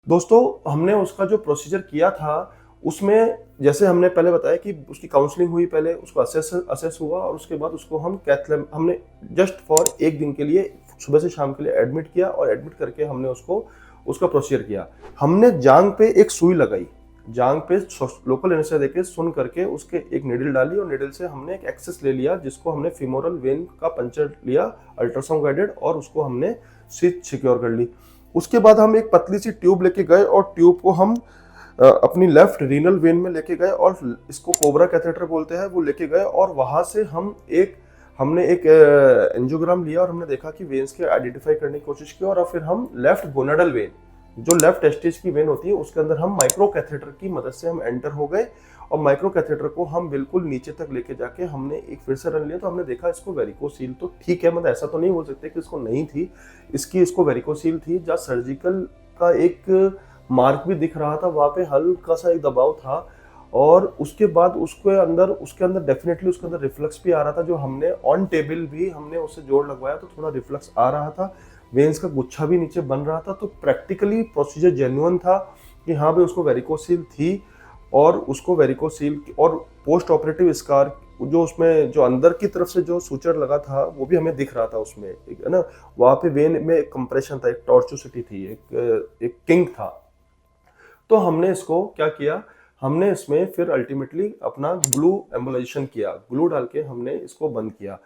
दोस्तों, हमने उसका जो प्रोसीजर किया था, उसमें जैसे हमने पहले बताया कि उसकी काउंसलिंग हुई, पहले उसको असेस हुआ और उसके बाद उसको हम कैथ लैब हमने जस्ट फॉर 1 दिन के लिए सुबह से शाम के लिए एडमिट किया और एडमिट करके हमने उसको उसका प्रोसीजर किया। हमने जांघ पे एक सुई लगाई, जांघ पे लोकल एनेस्थीसिया देके सुन करके उसके एक नीडल डाली और नीडल से हमने एक एक्सेस ले लिया जिसको हमने फीमोरल वेन का पंचर लिया अल्ट्रासाउंड गाइडेड और उसको हमने स्विच सिक्योर कर ली। उसके बाद हम एक पतली सी ट्यूब लेके गए और ट्यूब को हम अपनी लेफ्ट रीनल वेन में लेके गए और इसको कोबरा कैथेटर बोलते हैं, वो लेके गए और वहां से हमने एक एंजियोग्राम लिया और हमने देखा कि वेन्स के आइडेंटिफाई करने की कोशिश की और फिर हम लेफ्ट गोनाडल वेन, जो लेफ्ट टेस्टिस की वेन होती है, उसके अंदर हम माइक्रो कैथेटर की मदद से हम एंटर हो गए और माइक्रो कैथेटर को हम बिल्कुल नीचे तक लेके जाके हमने एक फिर से रन लिया तो हमने देखा इसको वेरिकोसील तो ठीक है, मतलब ऐसा तो नहीं बोल सकते कि इसको नहीं थी, इसको वेरिकोसील थी। जहाँ सर्जिकल का एक मार्क भी दिख रहा था, वहाँ पे हल्का सा एक दबाव था और उसके बाद उसके अंदर डेफिनेटली उसके अंदर रिफ्लक्स भी आ रहा था। जो हमने ऑन टेबल भी हमने उससे जोड़ लगवाया तो थोड़ा रिफ्लक्स आ रहा था, वेन्स का गुच्छा भी नीचे बन रहा था। तो प्रैक्टिकली प्रोसीजर जेन्युइन था कि हाँ भाई उसको वेरिकोसील थी और उसको वेरिकोसील और पोस्ट ऑपरेटिव स्कार जो उसमें जो अंदर की तरफ से जो सूचर लगा था वो भी हमें दिख रहा था उसमें, है ना। वहाँ पे वेन में एक कंप्रेशन था, एक टॉर्चुसिटी थी, एक किंक था। तो हमने इसको क्या किया, हमने इसमें फिर अल्टीमेटली अपना ग्लू एम्बोलाइजेशन किया, ग्लू डाल के हमने इसको बंद किया।